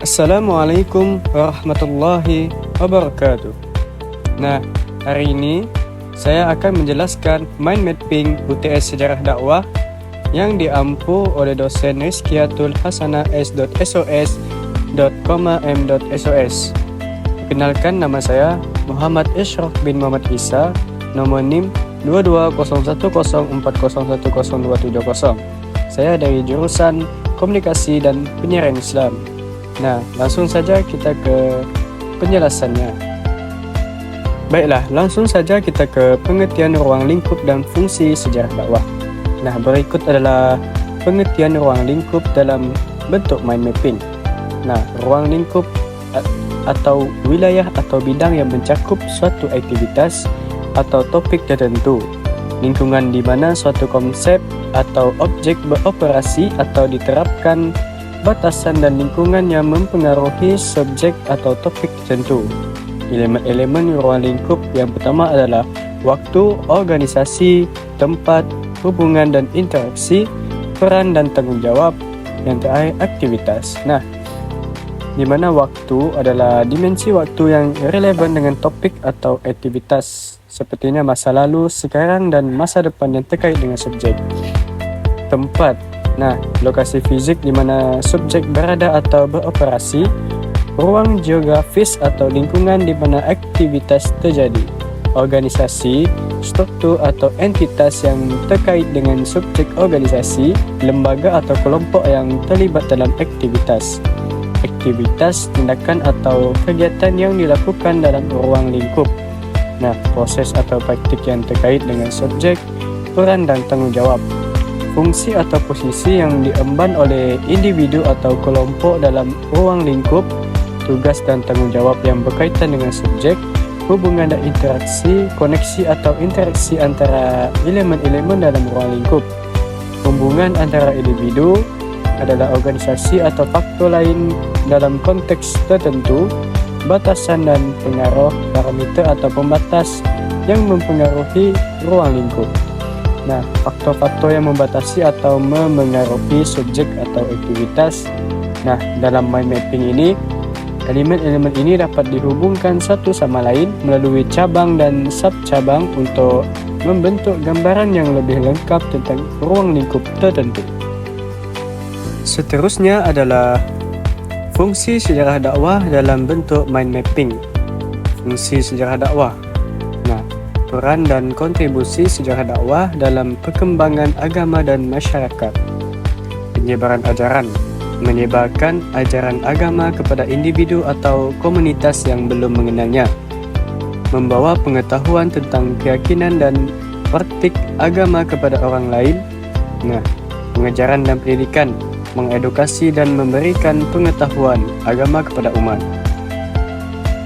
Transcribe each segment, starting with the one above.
Assalamualaikum warahmatullahi wabarakatuh. Nah, hari ini saya akan menjelaskan mind mapping UTS Sejarah Dakwah yang diampu oleh dosen Rizkiatul Hasanah S.SOS .com.m.sos. Perkenalkan, nama saya Muhammad Ishraq bin Muhammad Isa, nomor NIM 220104010270. Saya dari jurusan Komunikasi dan Penyiaran Islam. Nah, langsung saja kita ke penjelasannya. Baiklah, langsung saja kita ke pengertian ruang lingkup dan fungsi sejarah dakwah. Nah, berikut adalah pengertian ruang lingkup dalam bentuk mind mapping. Nah, ruang lingkup atau wilayah atau bidang yang mencakup suatu aktivitas atau topik tertentu. Lingkungan di mana suatu konsep atau objek beroperasi atau diterapkan, batasan dan lingkungan yang mempengaruhi subjek atau topik tertentu. Elemen-elemen ruang lingkup yang pertama adalah waktu, organisasi, tempat, hubungan dan interaksi, peran dan tanggung jawab, yang terakhir aktivitas. Nah, di mana waktu adalah dimensi waktu yang relevan dengan topik atau aktivitas, sepertinya masa lalu, sekarang dan masa depan yang terkait dengan subjek. Tempat, nah, lokasi fisik di mana subjek berada atau beroperasi, ruang geografis atau lingkungan di mana aktivitas terjadi, organisasi, struktur atau entitas yang terkait dengan subjek organisasi, lembaga atau kelompok yang terlibat dalam aktivitas, tindakan atau kegiatan yang dilakukan dalam ruang lingkup. Nah, proses atau praktik yang terkait dengan subjek, peran dan tanggung jawab. Fungsi atau posisi yang diemban oleh individu atau kelompok dalam ruang lingkup, tugas dan tanggung jawab yang berkaitan dengan subjek, hubungan dan interaksi, koneksi atau interaksi antara elemen-elemen dalam ruang lingkup. Hubungan antara individu adalah organisasi atau faktor lain dalam konteks tertentu, batasan dan pengaruh parameter atau pembatas yang mempengaruhi ruang lingkup. Nah, faktor-faktor yang membatasi atau memengaruhi subjek atau aktivitas. Nah, dalam mind mapping ini, elemen-elemen ini dapat dihubungkan satu sama lain melalui cabang dan sub-cabang untuk membentuk gambaran yang lebih lengkap tentang ruang lingkup tertentu. Seterusnya adalah fungsi sejarah dakwah dalam bentuk mind mapping. Fungsi sejarah dakwah. Nah, peran dan kontribusi sejarah dakwah dalam perkembangan agama dan masyarakat. Penyebaran ajaran, menyebarkan ajaran agama kepada individu atau komunitas yang belum mengenalnya. Membawa pengetahuan tentang keyakinan dan praktik agama kepada orang lain. Nah, pengajaran dan pendidikan, mengedukasi dan memberikan pengetahuan agama kepada umat.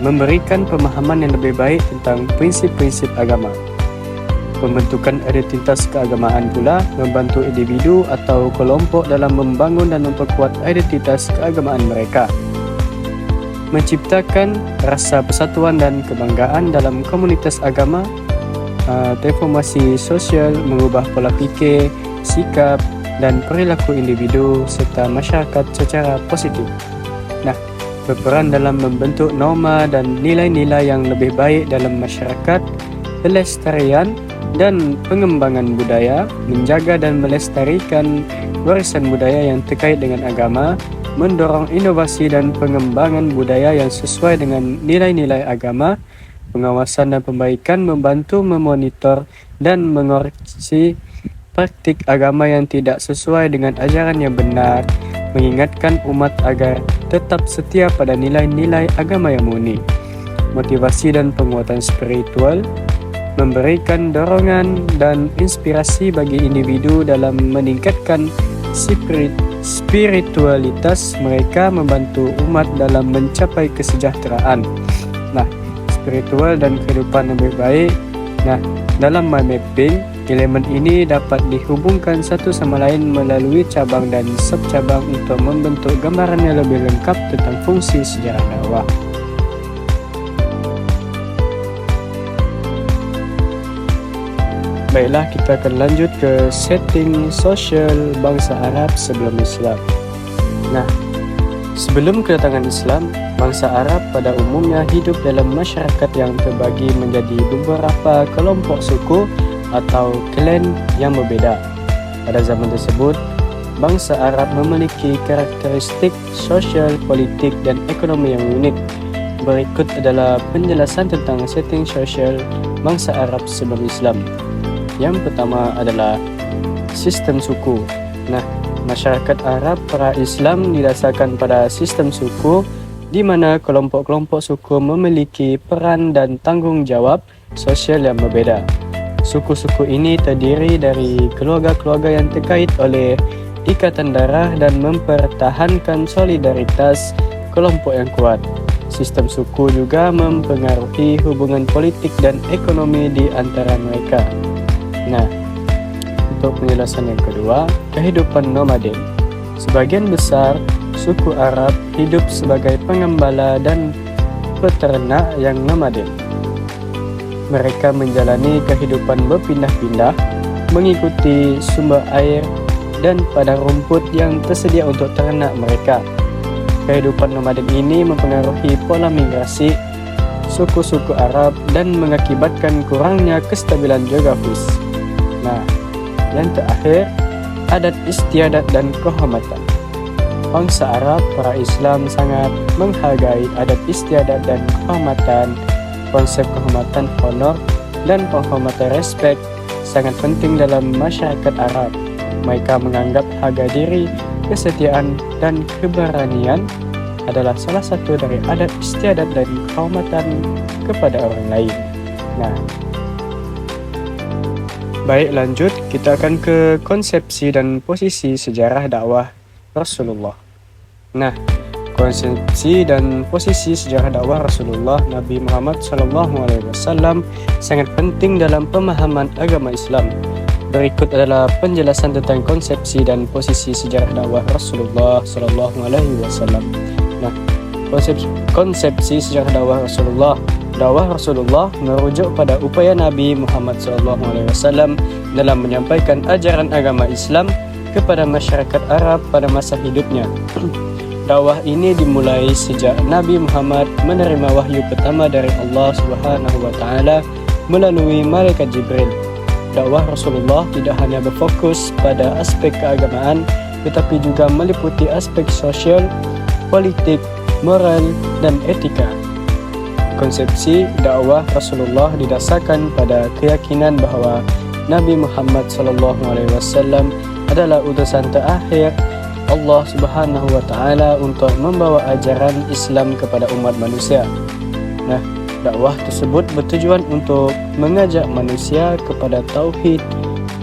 Memberikan pemahaman yang lebih baik tentang prinsip-prinsip agama. Pembentukan identitas keagamaan pula membantu individu atau kelompok dalam membangun dan memperkuat identitas keagamaan mereka. Menciptakan rasa persatuan dan kebanggaan dalam komunitas agama. Transformasi sosial, mengubah pola pikir, sikap dan perilaku individu serta masyarakat secara positif. Nah, berperan dalam membentuk norma dan nilai-nilai yang lebih baik dalam masyarakat, pelestarian dan pengembangan budaya, menjaga dan melestarikan warisan budaya yang terkait dengan agama, mendorong inovasi dan pengembangan budaya yang sesuai dengan nilai-nilai agama, pengawasan dan perbaikan, membantu memonitor dan mengoreksi praktik agama yang tidak sesuai dengan ajaran yang benar, mengingatkan umat agar tetap setia pada nilai-nilai agama yang murni. Motivasi dan penguatan spiritual, memberikan dorongan dan inspirasi bagi individu dalam meningkatkan spiritualitas mereka, membantu umat dalam mencapai kesejahteraan. Nah, spiritual dan kehidupan lebih baik. Nah, dalam mind mapping, elemen ini dapat dihubungkan satu sama lain melalui cabang dan sub-cabang untuk membentuk gambaran yang lebih lengkap tentang fungsi sejarah dakwah. Baiklah, kita akan lanjut ke setting sosial bangsa Arab sebelum Islam. Nah, Sebelum kedatangan Islam, bangsa Arab pada umumnya hidup dalam masyarakat yang terbagi menjadi beberapa kelompok suku atau klan yang berbeda. Pada zaman tersebut, bangsa Arab memiliki karakteristik sosial, politik, dan ekonomi yang unik. Berikut adalah penjelasan tentang setting sosial bangsa Arab sebelum Islam. Yang pertama adalah sistem suku. Masyarakat Arab pra-Islam didasarkan pada sistem suku di mana kelompok-kelompok suku memiliki peran dan tanggung jawab sosial yang berbeda. Suku-suku ini terdiri dari keluarga-keluarga yang terkait oleh ikatan darah dan mempertahankan solidaritas kelompok yang kuat. Sistem suku juga mempengaruhi hubungan politik dan ekonomi di antara mereka. Untuk penjelasan yang kedua, kehidupan nomaden. Sebagian besar suku Arab hidup sebagai pengembala dan peternak yang nomaden. Mereka menjalani kehidupan berpindah-pindah, mengikuti sumber air dan padang rumput yang tersedia untuk ternak mereka. Kehidupan nomaden ini mempengaruhi pola migrasi suku-suku Arab dan mengakibatkan kurangnya kestabilan geografis. Yang terakhir, adat istiadat dan kehormatan. Bangsa Arab pra-Islam sangat menghargai adat istiadat dan kehormatan. Konsep kehormatan honor dan penghormatan respek sangat penting dalam masyarakat Arab. Mereka menganggap harga diri, kesetiaan, dan keberanian adalah salah satu dari adat istiadat dan kehormatan kepada orang lain. Baik, lanjut kita akan ke konsepsi dan posisi sejarah dakwah Rasulullah. Konsepsi dan posisi sejarah dakwah Rasulullah Nabi Muhammad SAW sangat penting dalam pemahaman agama Islam. Berikut adalah penjelasan tentang konsepsi dan posisi sejarah dakwah Rasulullah SAW. Konsepsi sejarah dakwah Rasulullah. Dakwah Rasulullah merujuk pada upaya Nabi Muhammad SAW dalam menyampaikan ajaran agama Islam kepada masyarakat Arab pada masa hidupnya. Dakwah ini dimulai sejak Nabi Muhammad menerima wahyu pertama dari Allah Subhanahu wa Ta'ala melalui malaikat Jibril. Dakwah Rasulullah tidak hanya berfokus pada aspek keagamaan, tetapi juga meliputi aspek sosial, politik, moral, dan etika. Konsepsi dakwah Rasulullah didasarkan pada keyakinan bahawa Nabi Muhammad SAW adalah utusan terakhir Allah Subhanahu wa Ta'ala untuk membawa ajaran Islam kepada umat manusia. Dakwah tersebut bertujuan untuk mengajak manusia kepada tauhid,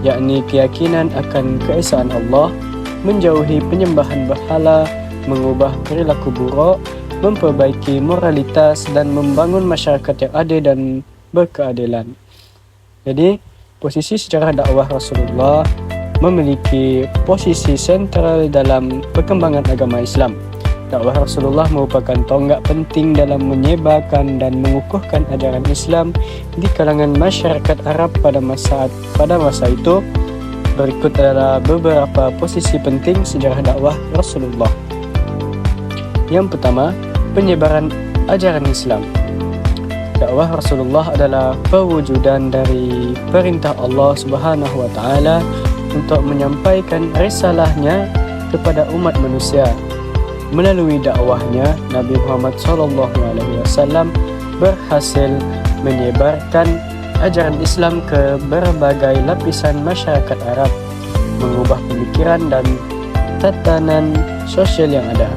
yakni keyakinan akan keesaan Allah, menjauhi penyembahan berhala, mengubah perilaku buruk, memperbaiki moralitas, dan membangun masyarakat yang adil dan berkeadilan. Jadi, posisi sejarah dakwah Rasulullah memiliki posisi sentral dalam perkembangan agama Islam. Dakwah Rasulullah merupakan tonggak penting dalam menyebarkan dan mengukuhkan ajaran Islam di kalangan masyarakat Arab pada masa itu. Berikut adalah beberapa posisi penting sejarah dakwah Rasulullah. Yang pertama, penyebaran ajaran Islam. Dakwah Rasulullah adalah perwujudan dari perintah Allah Subhanahu wa Ta'ala untuk menyampaikan risalahnya kepada umat manusia. Melalui dakwahnya, Nabi Muhammad SAW berhasil menyebarkan ajaran Islam ke berbagai lapisan masyarakat Arab, mengubah pemikiran dan tatanan sosial yang ada.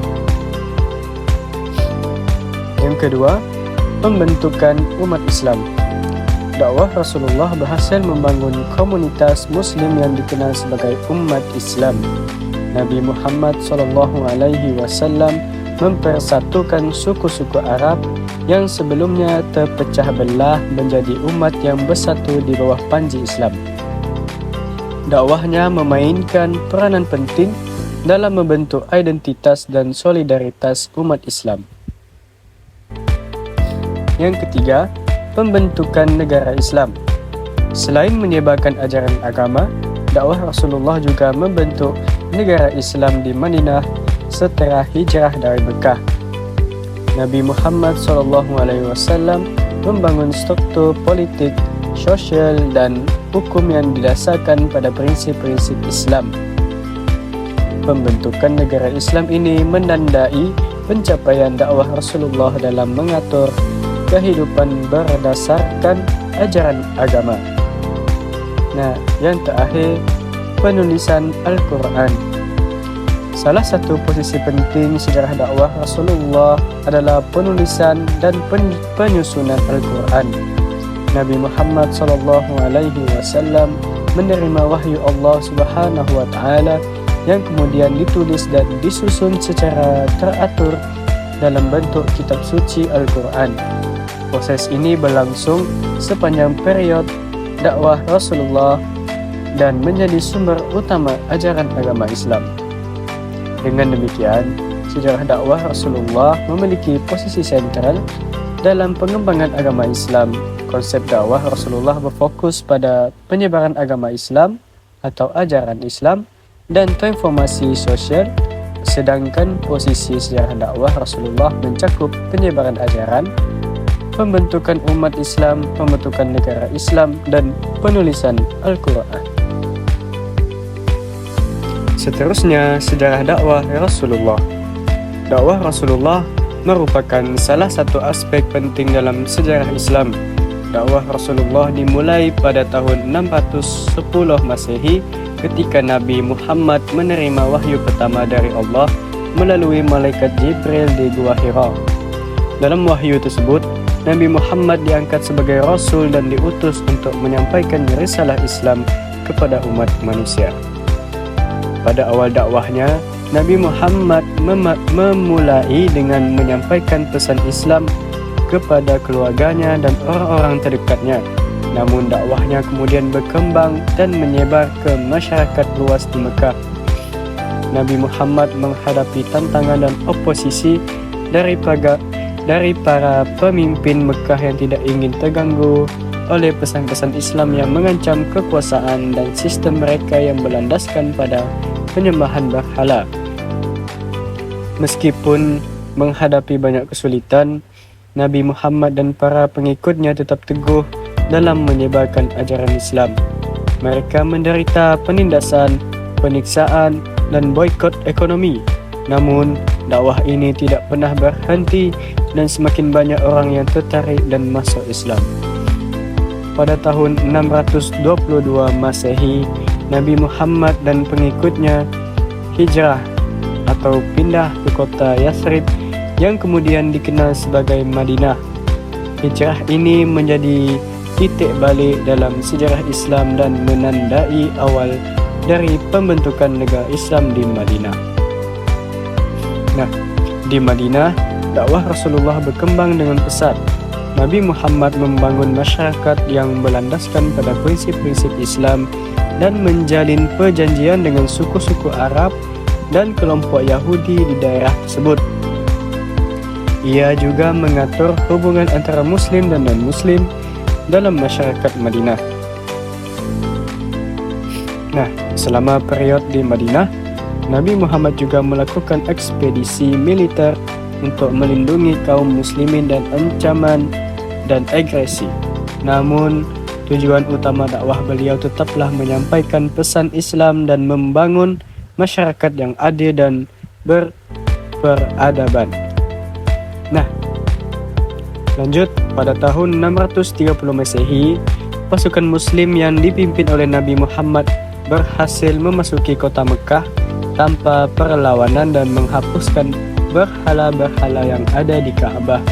Yang kedua, pembentukan umat Islam. Dakwah Rasulullah berhasil membangun komunitas Muslim yang dikenal sebagai umat Islam. Nabi Muhammad SAW mempersatukan suku-suku Arab yang sebelumnya terpecah belah menjadi umat yang bersatu di bawah panji Islam. Dakwahnya memainkan peranan penting dalam membentuk identitas dan solidaritas umat Islam. Yang ketiga, pembentukan negara Islam. Selain menyebarkan ajaran agama, dakwah Rasulullah juga membentuk negara Islam di Madinah setelah hijrah dari Mekah. Nabi Muhammad SAW membangun struktur politik, sosial, dan hukum yang didasarkan pada prinsip-prinsip Islam. Pembentukan negara Islam ini menandai pencapaian dakwah Rasulullah dalam mengatur kehidupan berdasarkan ajaran agama. Nah, yang terakhir, penulisan Al-Quran. Salah satu posisi penting sejarah dakwah Rasulullah adalah penulisan dan penyusunan Al-Quran. Nabi Muhammad SAW menerima wahyu Allah Subhanahu wa Ta'ala yang kemudian ditulis dan disusun secara teratur dalam bentuk kitab suci Al-Quran. Proses ini berlangsung sepanjang periode dakwah Rasulullah dan menjadi sumber utama ajaran agama Islam. Dengan demikian, sejarah dakwah Rasulullah memiliki posisi sentral dalam pengembangan agama Islam. Konsep dakwah Rasulullah berfokus pada penyebaran agama Islam atau ajaran Islam dan transformasi sosial, sedangkan posisi sejarah dakwah Rasulullah mencakup penyebaran ajaran, pembentukan umat Islam, pembentukan negara Islam, dan penulisan Al-Quran. Seterusnya, sejarah dakwah Rasulullah. Dakwah Rasulullah merupakan salah satu aspek penting dalam sejarah Islam. Dakwah Rasulullah dimulai pada tahun 610 Masehi ketika Nabi Muhammad menerima wahyu pertama dari Allah melalui malaikat Jibril di Gua Hira. Dalam wahyu tersebut, Nabi Muhammad diangkat sebagai Rasul dan diutus untuk menyampaikan risalah Islam kepada umat manusia. Pada awal dakwahnya, Nabi Muhammad memulai dengan menyampaikan pesan Islam kepada keluarganya dan orang-orang terdekatnya. Namun dakwahnya kemudian berkembang dan menyebar ke masyarakat luas di Mekah. Nabi Muhammad menghadapi tantangan dan oposisi dari para pemimpin Mekah yang tidak ingin terganggu oleh pesan-pesan Islam yang mengancam kekuasaan dan sistem mereka yang berlandaskan pada penyembahan berhala. Meskipun menghadapi banyak kesulitan, Nabi Muhammad dan para pengikutnya tetap teguh dalam menyebarkan ajaran Islam. Mereka menderita penindasan, penyiksaan, dan boikot ekonomi. Namun, dakwah ini tidak pernah berhenti dan semakin banyak orang yang tertarik dan masuk Islam. Pada tahun 622 Masehi, Nabi Muhammad dan pengikutnya hijrah atau pindah ke kota Yathrib yang kemudian dikenal sebagai Madinah. Hijrah ini menjadi titik balik dalam sejarah Islam dan menandai awal dari pembentukan negara Islam di Madinah. Nah, di Madinah, dakwah Rasulullah berkembang dengan pesat. Nabi Muhammad membangun masyarakat yang berlandaskan pada prinsip-prinsip Islam dan menjalin perjanjian dengan suku-suku Arab dan kelompok Yahudi di daerah tersebut. Ia juga mengatur hubungan antara Muslim dan non-Muslim dalam masyarakat Madinah. Nah, selama periode di Madinah, Nabi Muhammad juga melakukan ekspedisi militer untuk melindungi kaum muslimin dan ancaman dan agresi. Namun, tujuan utama dakwah beliau tetaplah menyampaikan pesan Islam dan membangun masyarakat yang adil dan berperadaban. Nah, lanjut pada tahun 630 Masehi, pasukan Muslim yang dipimpin oleh Nabi Muhammad berhasil memasuki kota Mekah tanpa perlawanan dan menghapuskan berhala-berhala yang ada di Ka'bah.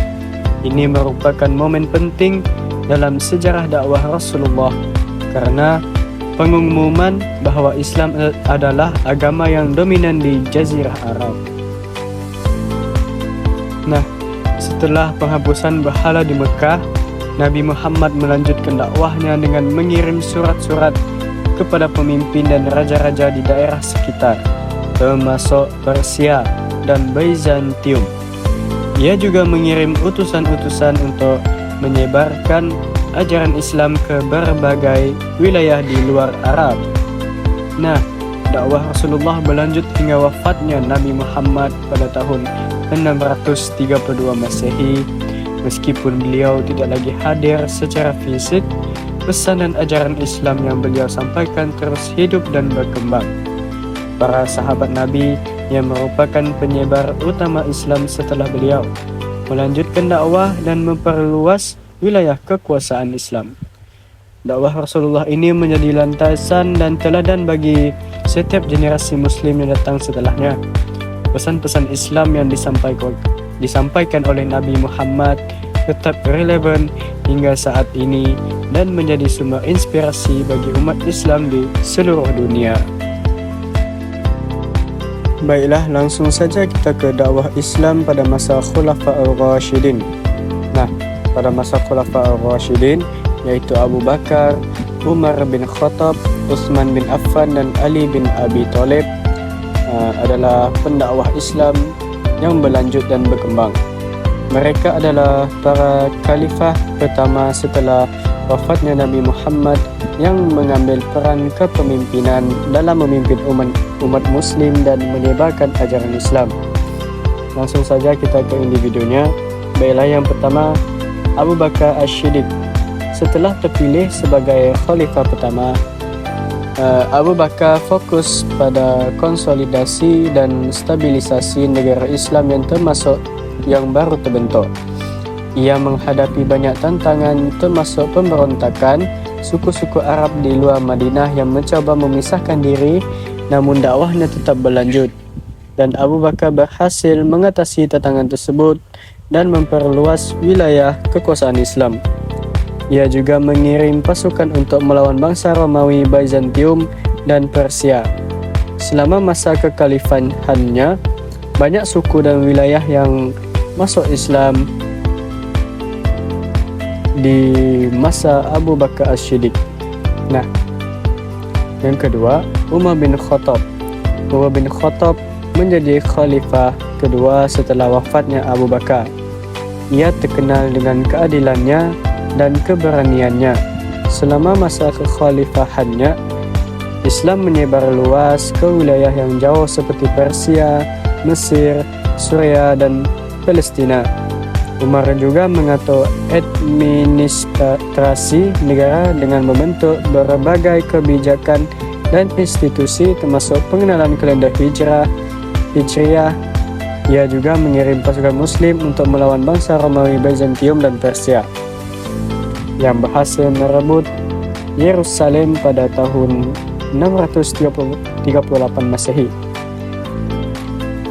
Ini merupakan momen penting dalam sejarah dakwah Rasulullah karena pengumuman bahwa Islam adalah agama yang dominan di Jazirah Arab. Nah, setelah penghapusan berhala di Mekah, Nabi Muhammad melanjutkan dakwahnya dengan mengirim surat-surat kepada pemimpin dan raja-raja di daerah sekitar, termasuk Persia dan Bizantium. Ia juga mengirim utusan-utusan untuk menyebarkan ajaran Islam ke berbagai wilayah di luar Arab. Nah, dakwah Rasulullah berlanjut hingga wafatnya Nabi Muhammad pada tahun 632 Masehi. Meskipun beliau tidak lagi hadir secara fisik, pesan dan ajaran Islam yang beliau sampaikan terus hidup dan berkembang. Para sahabat Nabi yang merupakan penyebar utama Islam setelah beliau melanjutkan dakwah dan memperluas wilayah kekuasaan Islam. Dakwah Rasulullah ini menjadi landasan dan teladan bagi setiap generasi Muslim yang datang setelahnya. Pesan-pesan Islam yang disampaikan oleh Nabi Muhammad tetap relevan hingga saat ini dan menjadi sumber inspirasi bagi umat Islam di seluruh dunia. Baiklah, langsung saja kita ke dakwah Islam pada masa Khulafa'ur Rasyidin. Nah, pada masa Khulafa'ur Rasyidin, yaitu Abu Bakar, Umar bin Khattab, Utsman bin Affan dan Ali bin Abi Thalib adalah pendakwah Islam yang berlanjut dan berkembang. Mereka adalah para khalifah pertama setelah wafatnya Nabi Muhammad yang mengambil peran kepemimpinan dalam memimpin umat Muslim dan menyebarkan ajaran Islam. Langsung saja kita ke individunya. Baiklah, yang pertama Abu Bakar As-Siddiq. Setelah terpilih sebagai khalifah pertama, Abu Bakar fokus pada konsolidasi dan stabilisasi negara Islam yang baru terbentuk. Ia menghadapi banyak tantangan termasuk pemberontakan suku-suku Arab di luar Madinah yang mencoba memisahkan diri, namun dakwahnya tetap berlanjut. Dan Abu Bakar berhasil mengatasi tantangan tersebut dan memperluas wilayah kekuasaan Islam. Ia juga mengirim pasukan untuk melawan bangsa Romawi, Bizantium, dan Persia. Selama masa kekhalifahannya, banyak suku dan wilayah yang masuk Islam di masa Abu Bakar As-Siddiq. Nah, yang kedua, Umar bin Khattab. Umar bin Khattab menjadi khalifah kedua setelah wafatnya Abu Bakar. Ia terkenal dengan keadilannya dan keberaniannya. Selama masa kekhalifahannya, Islam menyebar luas ke wilayah yang jauh seperti Persia, Mesir, Suriah, dan Palestina. Umar juga mengatur administrasi negara dengan membentuk berbagai kebijakan dan institusi termasuk pengenalan kalender Hijriah. Ia juga mengirim pasukan Muslim untuk melawan bangsa Romawi, Bizantium, dan Persia yang berhasil merebut Yerusalem pada tahun 638 Masehi.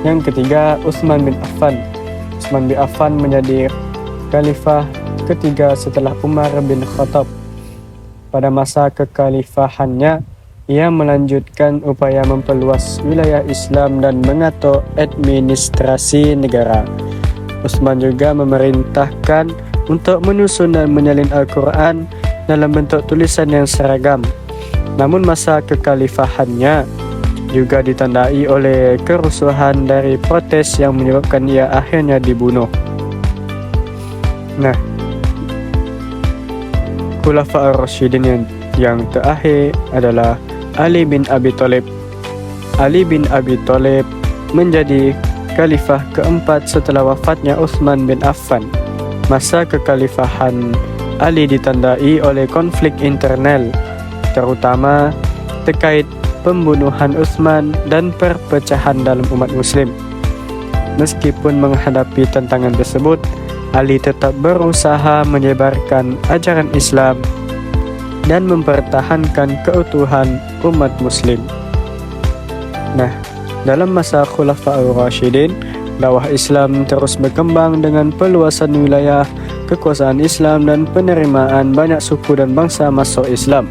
Yang ketiga, Utsman bin Affan. Utsman bin Affan menjadi khalifah ketiga setelah Umar bin Khattab. Pada masa kekhalifahannya, ia melanjutkan upaya memperluas wilayah Islam dan mengatur administrasi negara. Utsman juga memerintahkan untuk menyusun dan menyalin Al-Quran dalam bentuk tulisan yang seragam. Namun masa kekhalifahannya juga ditandai oleh kerusuhan dari protes yang menyebabkan ia akhirnya dibunuh. Nah, Khulafa'ur Rasyidin yang terakhir adalah Ali bin Abi Thalib. Ali bin Abi Thalib menjadi khalifah keempat setelah wafatnya Utsman bin Affan. Masa kekhalifahan Ali ditandai oleh konflik internal, terutama terkait pembunuhan Utsman dan perpecahan dalam umat Muslim. Meskipun menghadapi tantangan tersebut, Ali tetap berusaha menyebarkan ajaran Islam dan mempertahankan keutuhan umat Muslim. Nah, dalam masa Khulafa'ur Rasyidin, dakwah Islam terus berkembang dengan perluasan wilayah kekuasaan Islam dan penerimaan banyak suku dan bangsa masuk Islam.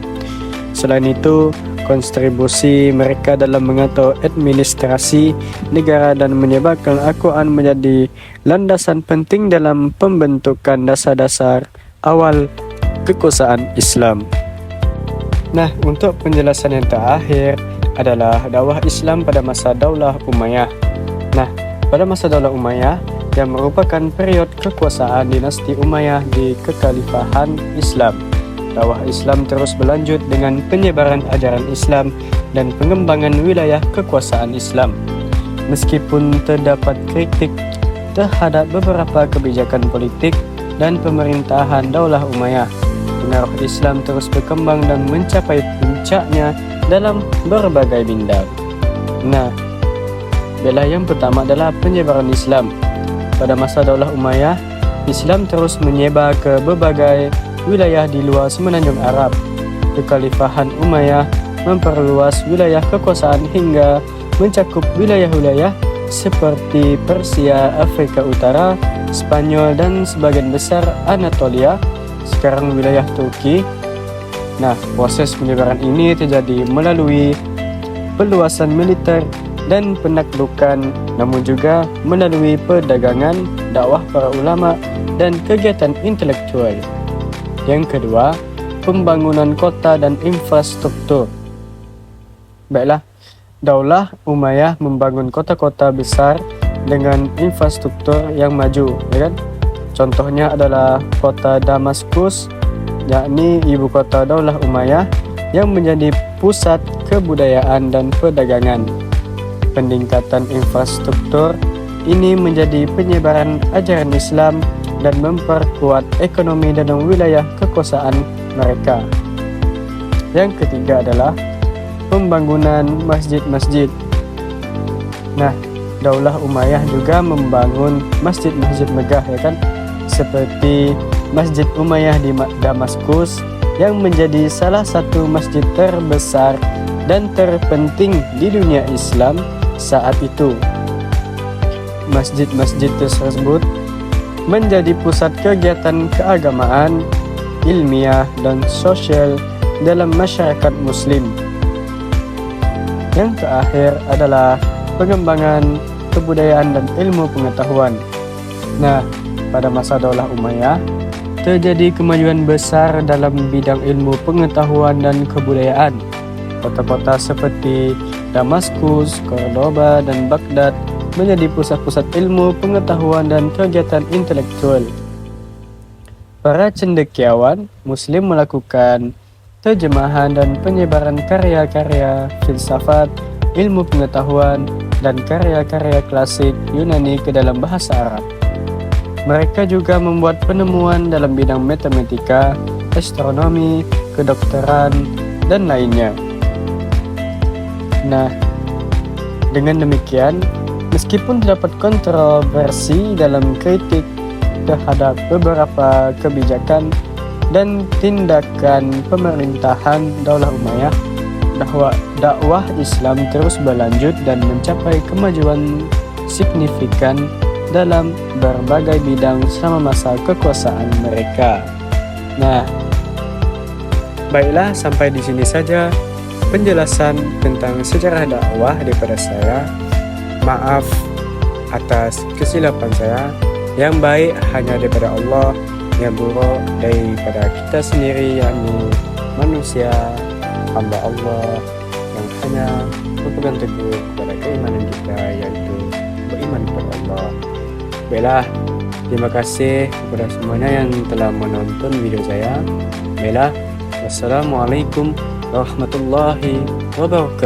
Selain itu, kontribusi mereka dalam mengatur administrasi negara dan menyebarkan Al-Quran menjadi landasan penting dalam pembentukan dasar-dasar awal kekuasaan Islam. Nah, untuk penjelasan yang terakhir adalah dakwah Islam pada masa Daulah Umayyah. Nah, pada masa Daulah Umayyah yang merupakan periode kekuasaan dinasti Umayyah di kekhalifahan Islam. dakwah Islam terus berlanjut dengan penyebaran ajaran Islam dan pengembangan wilayah kekuasaan Islam. Meskipun terdapat kritik terhadap beberapa kebijakan politik dan pemerintahan Daulah Umayyah, pengaruh Islam terus berkembang dan mencapai puncaknya dalam berbagai bidang. Nah, yang pertama adalah penyebaran Islam. Pada masa Daulah Umayyah, Islam terus menyebar ke berbagai wilayah di luar Semenanjung Arab. Kekhalifahan Umayyah memperluas wilayah kekuasaan hingga mencakup wilayah-wilayah seperti Persia, Afrika Utara, Spanyol, dan sebagian besar Anatolia, sekarang wilayah Turki. Nah, proses penyebaran ini terjadi melalui perluasan militer dan penaklukan, namun juga melalui perdagangan, dakwah para ulama, dan kegiatan intelektual. Yang kedua, pembangunan kota dan infrastruktur. Baiklah, Daulah Umayyah membangun kota-kota besar dengan infrastruktur yang maju, ya kan? Contohnya adalah kota Damaskus, yakni ibu kota Daulah Umayyah yang menjadi pusat kebudayaan dan perdagangan. Peningkatan infrastruktur ini menjadi penyebaran ajaran Islam dan memperkuat ekonomi dalam wilayah kekuasaan mereka. Yang ketiga adalah pembangunan masjid-masjid. Nah, Daulah Umayyah juga membangun masjid-masjid megah, ya kan? Seperti Masjid Umayyah di Damaskus yang menjadi salah satu masjid terbesar dan terpenting di dunia Islam saat itu. Masjid-masjid tersebut menjadi pusat kegiatan keagamaan, ilmiah, dan sosial dalam masyarakat Muslim. Yang terakhir adalah pengembangan kebudayaan dan ilmu pengetahuan. Nah, pada masa Daulah Umayyah, terjadi kemajuan besar dalam bidang ilmu pengetahuan dan kebudayaan. Kota-kota seperti Damaskus, Cordoba, dan Baghdad menjadi pusat-pusat ilmu pengetahuan dan kegiatan intelektual. Para cendekiawan Muslim melakukan terjemahan dan penyebaran karya-karya filsafat, ilmu pengetahuan, dan karya-karya klasik Yunani ke dalam bahasa Arab. Mereka juga membuat penemuan dalam bidang matematika, astronomi, kedokteran, dan lainnya. Nah, dengan demikian, meskipun terdapat kontroversi dalam kritik terhadap beberapa kebijakan dan tindakan pemerintahan Daulah Umayyah, dakwah Islam terus berlanjut dan mencapai kemajuan signifikan dalam berbagai bidang selama masa kekuasaan mereka. Nah, baiklah, sampai di sini saja penjelasan tentang sejarah dakwah daripada saya. Maaf atas kesilapan saya. Yang baik hanya daripada Allah, yang buruk daripada kita sendiri, yakni manusia, hamba Allah yang hanya berpegang teguh kepada keimanan kita, yaitu beriman kepada Allah. Baiklah, terima kasih kepada semuanya yang telah menonton video saya. Baiklah, wassalamualaikum warahmatullahi wabarakatuh.